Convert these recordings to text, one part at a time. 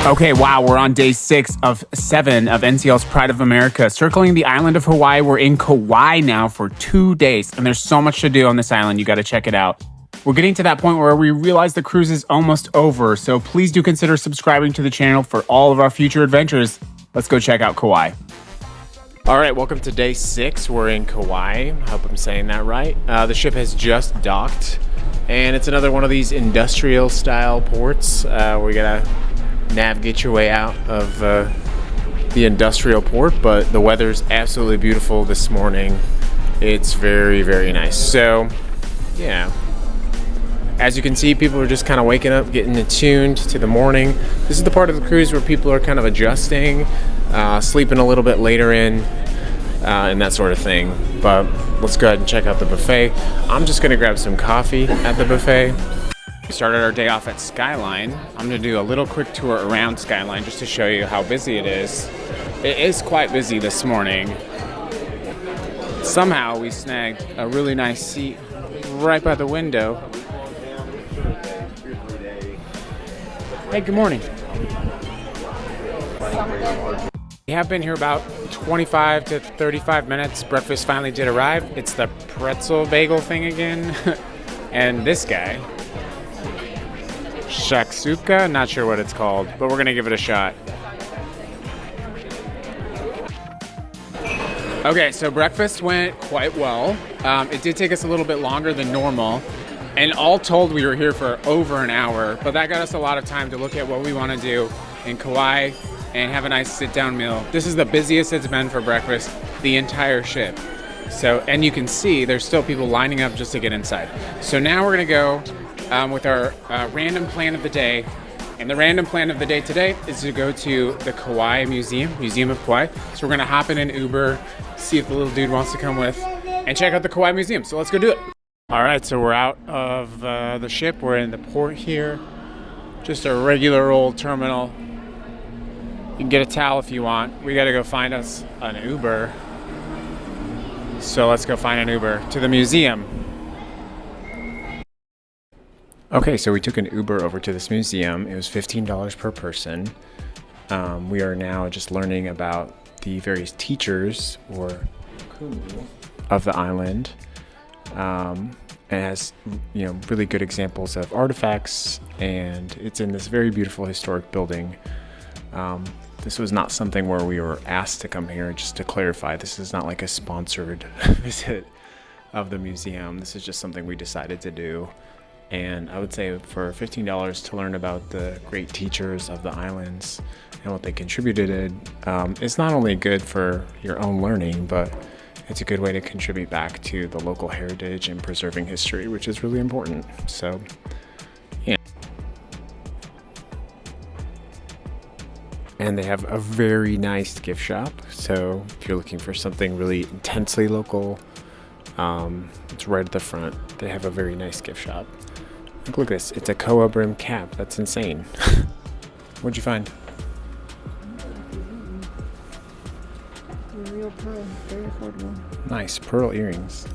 Okay, wow, we're on day 6 of 7 of NCL's Pride of America. Circling the island of Hawaii, we're in Kauai now for 2 days, and there's so much to do on this island. You got to check it out. We're getting to that point where we realize the cruise is almost over, so please do consider subscribing to the channel for all of our future adventures. Let's go check out Kauai. All right, welcome to day 6. We're in Kauai. I hope I'm saying that right. The ship has just docked, and it's another one of these industrial style ports. We gotta navigate your way out of the industrial port, but the weather's absolutely beautiful this morning. It's very, very nice. So, yeah. As you can see, people are just kind of waking up, getting attuned to the morning. This is the part of the cruise where people are kind of adjusting, sleeping a little bit later in, and that sort of thing. But let's go ahead and check out the buffet. I'm just gonna grab some coffee at the buffet. We started our day off at Skyline. I'm gonna do a little quick tour around Skyline just to show you how busy it is. It is quite busy this morning. Somehow we snagged a really nice seat right by the window. Hey, good morning. We have been here about 25 to 35 minutes. Breakfast finally did arrive. It's the pretzel bagel thing again. And this guy, shakshuka, not sure what it's called, but we're gonna give it a shot. Okay, so breakfast went quite well. It did take us a little bit longer than normal. And all told, we were here for over an hour, but that got us a lot of time to look at what we want to do in Kauai and have a nice sit-down meal. This is the busiest it's been for breakfast the entire ship. So, and you can see there's still people lining up just to get inside. So now we're gonna go with our random plan of the day. And the random plan of the day today is to go to the Kauai Museum of Kauai. So we're gonna hop in an Uber, see if the little dude wants to come with, and check out the Kauai Museum. So let's go do it. All right, so we're out of the ship. We're in the port here. Just a regular old terminal. You can get a towel if you want. We gotta go find us an Uber. So let's go find an Uber to the museum. Okay, so we took an Uber over to this museum. It was $15 per person. We are now just learning about the various teachers or kumu of the island. It has, really good examples of artifacts, and it's in this very beautiful historic building. This was not something where we were asked to come here. Just to clarify, this is not like a sponsored visit of the museum. This is just something we decided to do. And I would say for $15 to learn about the great teachers of the islands and what they contributed, it's not only good for your own learning, but it's a good way to contribute back to the local heritage and preserving history, which is really important. So, yeah. And they have a very nice gift shop. So if you're looking for something really intensely local, it's right at the front. They have a very nice gift shop. Look at this. It's a koa brim cap. That's insane. What'd you find? Real pearl, very affordable. Nice pearl earrings.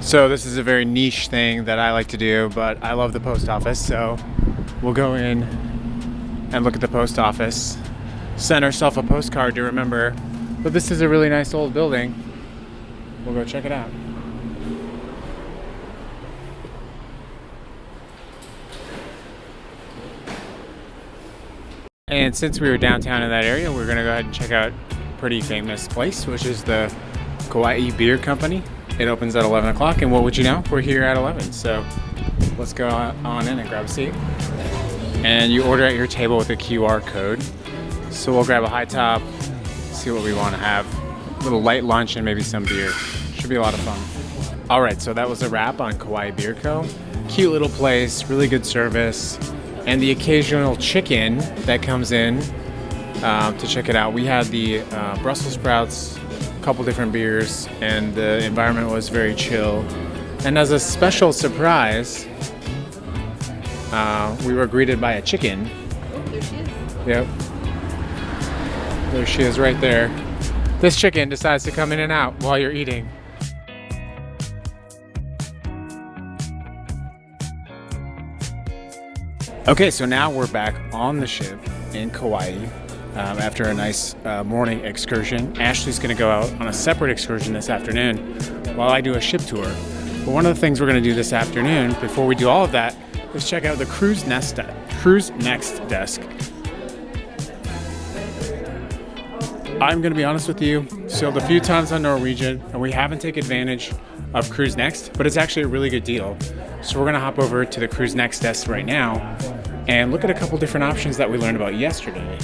So this is a very niche thing that I like to do, but I love the post office, so we'll go in and look at the post office, send ourselves a postcard to remember. But this is a really nice old building. We'll go check it out. And since we were downtown in that area, we're gonna go ahead and check out a pretty famous place, which is the Kauai Beer Company. It opens at 11 o'clock, and what would you know? We're here at 11, so let's go on in and grab a seat. And you order at your table with a QR code. So we'll grab a high top, see what we wanna have. A little light lunch and maybe some beer. Should be a lot of fun. All right, so that was a wrap on Kauai Beer Co. Cute little place, really good service. And the occasional chicken that comes in to check it out. We had the Brussels sprouts, a couple different beers, and the environment was very chill. And as a special surprise, we were greeted by a chicken. Oh, there she is. Yep. There she is right there. This chicken decides to come in and out while you're eating. Okay, so now we're back on the ship in Kauai after a nice morning excursion. Ashley's going to go out on a separate excursion this afternoon while I do a ship tour. But one of the things we're going to do this afternoon, before we do all of that, is check out the cruise next desk. I'm going to be honest with you, sailed a few times on Norwegian, and we haven't taken advantage of Cruise Next, but it's actually a really good deal. So we're going to hop over to the Cruise Next desk right now and look at a couple different options that we learned about yesterday.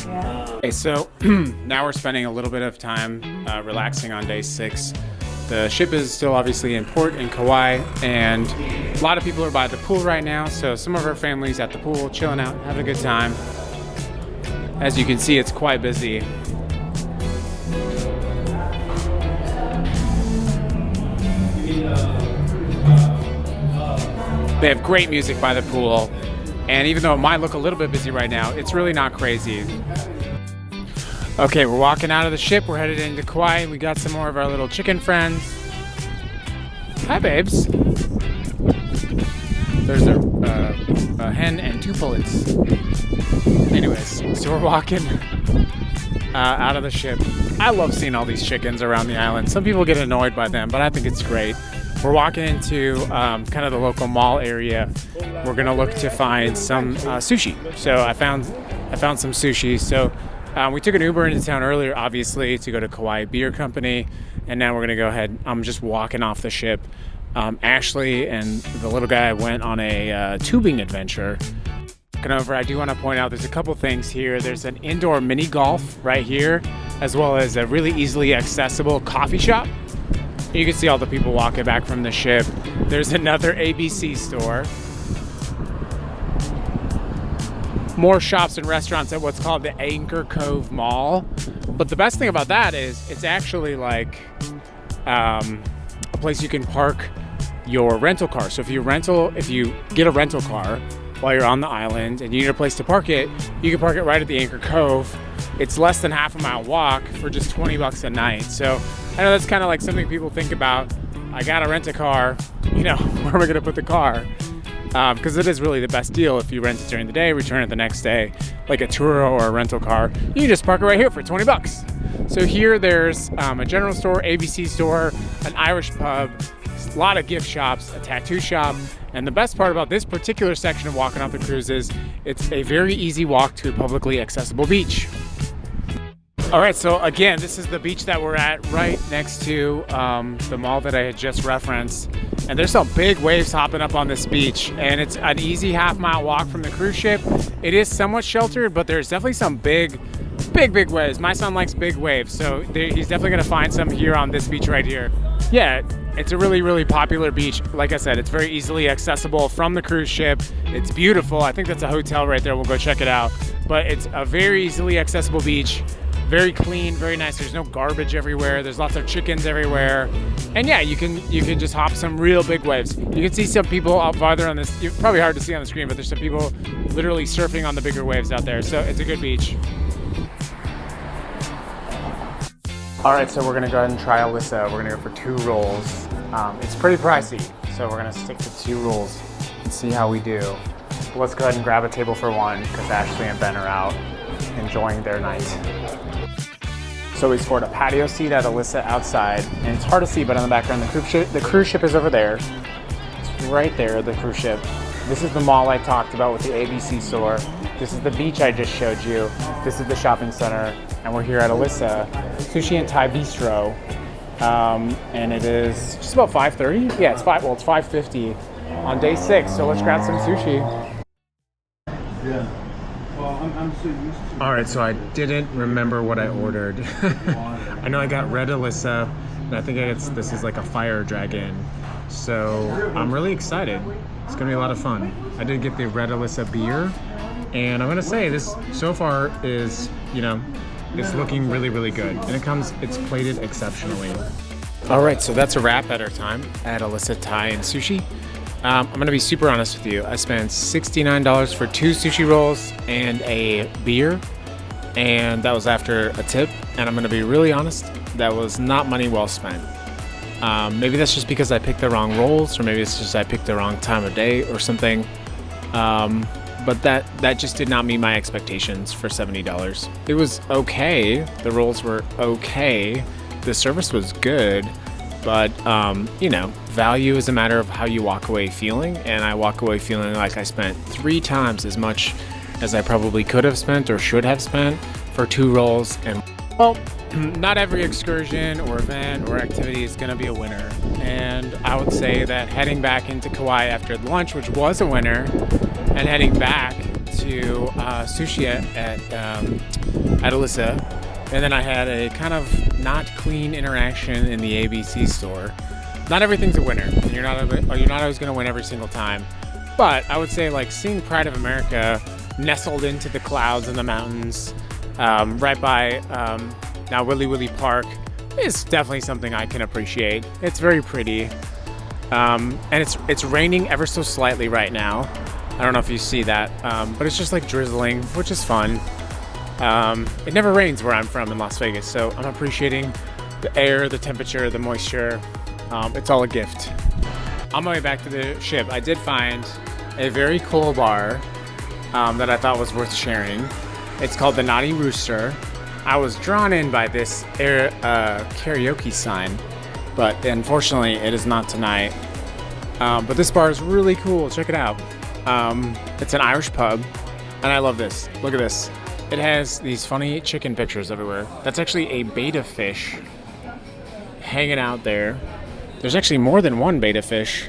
Okay, so now we're spending a little bit of time relaxing on day 6. The ship is still obviously in port in Kauai, and a lot of people are by the pool right now, so some of our family's at the pool, chilling out, having a good time. As you can see, it's quite busy. They have great music by the pool, and even though it might look a little bit busy right now, it's really not crazy. Okay, we're walking out of the ship. We're headed into Kauai. We got some more of our little chicken friends. Hi, babes. There's a hen and 2 pullets. Anyways, so we're walking out of the ship. I love seeing all these chickens around the island. Some people get annoyed by them, but I think it's great. We're walking into kind of the local mall area. We're gonna look to find some sushi. So I found some sushi. So we took an Uber into town earlier, obviously, to go to Kauai Beer Company, and now we're gonna go ahead. I'm just walking off the ship. Ashley and the little guy went on a tubing adventure. Looking over, I do want to point out there's a couple things here. There's an indoor mini golf right here, as well as a really easily accessible coffee shop. You can see all the people walking back from the ship. There's another ABC store. More shops and restaurants at what's called the Anchor Cove Mall. But the best thing about that is it's actually like a place you can park your rental car. So if you get a rental car while you're on the island and you need a place to park it, you can park it right at the Anchor Cove. It's less than half a mile walk for just $20 a night. So I know that's kind of like something people think about. I gotta rent a car, where am I gonna put the car? Because it is really the best deal if you rent it during the day, return it the next day, like a Turo or a rental car. You can just park it right here for $20. So here there's a general store, ABC store, an Irish pub, a lot of gift shops, a tattoo shop, and the best part about this particular section of walking off the cruise is it's a very easy walk to a publicly accessible beach. All right, so again, this is the beach that we're at right next to the mall that I had just referenced. And there's some big waves hopping up on this beach, and it's an easy half-mile walk from the cruise ship. It is somewhat sheltered, but there's definitely some big waves. My son likes big waves, so he's definitely gonna find some here on this beach right here. Yeah, it's a really, really popular beach. Like I said, it's very easily accessible from the cruise ship. It's beautiful. I think that's a hotel right there. We'll go check it out. But it's a very easily accessible beach. Very clean, very nice. There's no garbage everywhere. There's lots of chickens everywhere. And yeah, you can just hop some real big waves. You can see some people out farther on this. It's probably hard to see on the screen, but there's some people literally surfing on the bigger waves out there. So it's a good beach. All right, so we're gonna go ahead and try Alyssa. We're gonna go for 2 rolls. It's pretty pricey, so we're gonna stick to 2 rolls and see how we do. But let's go ahead and grab a table for 1 because Ashley and Ben are out enjoying their night. So we scored a patio seat at Alyssa outside, and it's hard to see, but in the background, the cruise ship is over there. It's right there, the cruise ship. This is the mall I talked about with the ABC store. This is the beach I just showed you. This is the shopping center, and we're here at Alyssa Sushi and Thai Bistro, and it is just about 5:30. Yeah, it's 5:50 on day 6. So let's grab some sushi. Yeah. Well, I'm so used to. All right, so I didn't remember what I ordered. I know I got red Alyssa, and I think this is like a fire dragon. So I'm really excited. It's gonna be a lot of fun. I did get the red Alyssa beer, and I'm gonna say this so far is, it's looking really, really good. And it's plated exceptionally. All right, so that's a wrap at our time at Alyssa Thai and Sushi. I'm gonna be super honest with you. I spent $69 for 2 sushi rolls and a beer, and that was after a tip. And I'm gonna be really honest, that was not money well spent. Maybe that's just because I picked the wrong rolls, or maybe it's just I picked the wrong time of day or something. but that just did not meet my expectations for $70. It was okay. The rolls were okay. The service was good, but you know, value is a matter of how you walk away feeling, and I walk away feeling like I spent 3 times as much as I probably could have spent or should have spent for 2 rolls. And well, not every excursion or event or activity is going to be a winner. And I would say that heading back into Kauai after lunch, which was a winner, and heading back to Sushi at Alyssa, and then I had a kind of not clean interaction in the ABC store. Not everything's a winner, and you're not always going to win every single time. But I would say, like, seeing Pride of America nestled into the clouds and the mountains, right by now Willy Willy Park, is definitely something I can appreciate. It's very pretty, and it's raining ever so slightly right now. I don't know if you see that, but it's just like drizzling, which is fun. It never rains where I'm from in Las Vegas, so I'm appreciating the air, the temperature, the moisture. It's all a gift. On my way back to the ship, I did find a very cool bar that I thought was worth sharing. It's called the Naughty Rooster. I was drawn in by this karaoke sign, but unfortunately it is not tonight. But this bar is really cool. Check it out. It's an Irish pub, and I love this. Look at this. It has these funny chicken pictures everywhere. That's actually a betta fish hanging out there. There's actually more than one betta fish.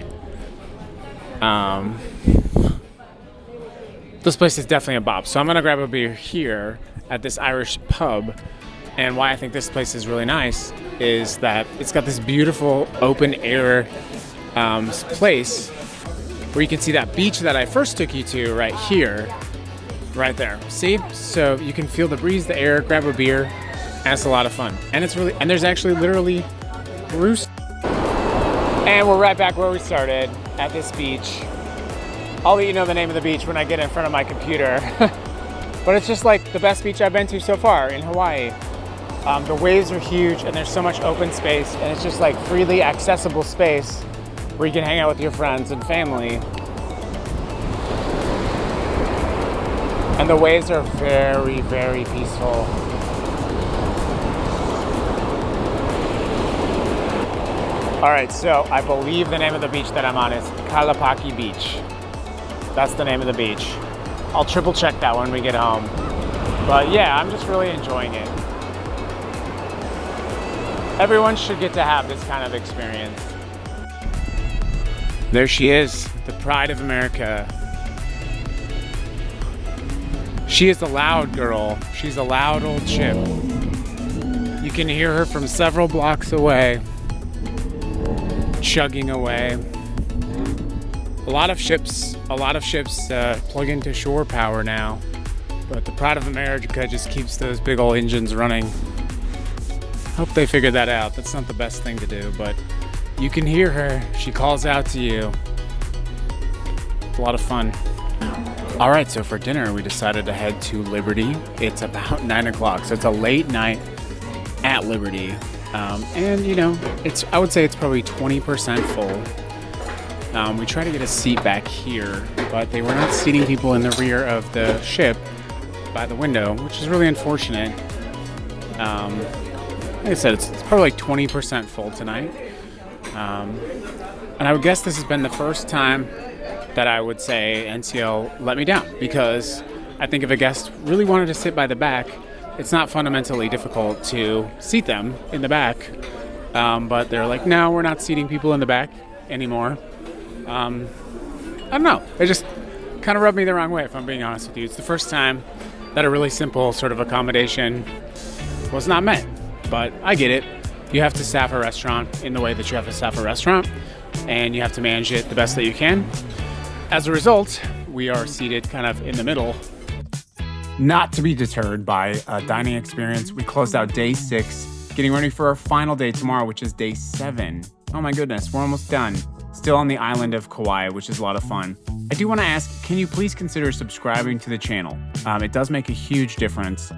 This place is definitely a bop. So I'm gonna grab a beer here at this Irish pub. And why I think this place is really nice is that it's got this beautiful open air place where you can see that beach that I first took you to right here, right there. See? So you can feel the breeze, the air, grab a beer, and it's a lot of fun. And it's really, and there's actually literally Rooster. And we're right back where we started, at this beach. I'll let you know the name of the beach when I get in front of my computer. But it's just like the best beach I've been to so far in Hawaii. The waves are huge and there's so much open space, and it's just like freely accessible space where you can hang out with your friends and family. And the waves are very, very peaceful. All right, so I believe the name of the beach that I'm on is Kalapaki Beach. That's the name of the beach. I'll triple check that when we get home. But yeah, I'm just really enjoying it. Everyone should get to have this kind of experience. There she is, the Pride of America. She is a loud girl. She's a loud old ship. You can hear her from several blocks away, chugging away. A lot of ships plug into shore power now, but the Pride of America just keeps those big old engines running. Hope they figured that out. That's not the best thing to do, but you can hear her. She calls out to you. It's a lot of fun. All right, so for dinner, we decided to head to Liberty. It's about 9 o'clock, so it's a late night at Liberty. And you know, I would say it's probably 20% full. We tried to get a seat back here, but they were not seating people in the rear of the ship by the window, which is really unfortunate. Like I said, it's probably like 20% full tonight. And I would guess this has been the first time that I would say NCL let me down, because I think if a guest really wanted to sit by the back, it's not fundamentally difficult to seat them in the back. But they're like, no, we're not seating people in the back anymore. I don't know. It just kind of rubbed me the wrong way, if I'm being honest with you. It's the first time that a really simple sort of accommodation was not met. But I get it. You have to staff a restaurant in the way that you have to staff a restaurant, and you have to manage it the best that you can. As a result, we are seated kind of in the middle. Not to be deterred by a dining experience, we closed out day 6, getting ready for our final day tomorrow, which is day 7. Oh my goodness, we're almost done. Still on the island of Kauai, which is a lot of fun. I do want to ask, can you please consider subscribing to the channel? It does make a huge difference.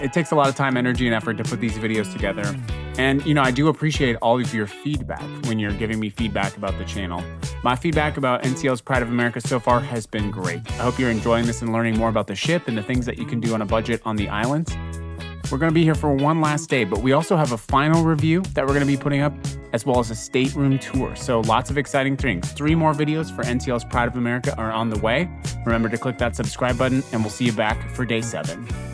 It takes a lot of time, energy, and effort to put these videos together. And, you know, I do appreciate all of your feedback when you're giving me feedback about the channel. My feedback about NCL's Pride of America so far has been great. I hope you're enjoying this and learning more about the ship and the things that you can do on a budget on the islands. We're going to be here for one last day, but we also have a final review that we're going to be putting up, as well as a stateroom tour. So lots of exciting things. 3 more videos for NCL's Pride of America are on the way. Remember to click that subscribe button, and we'll see you back for day 7.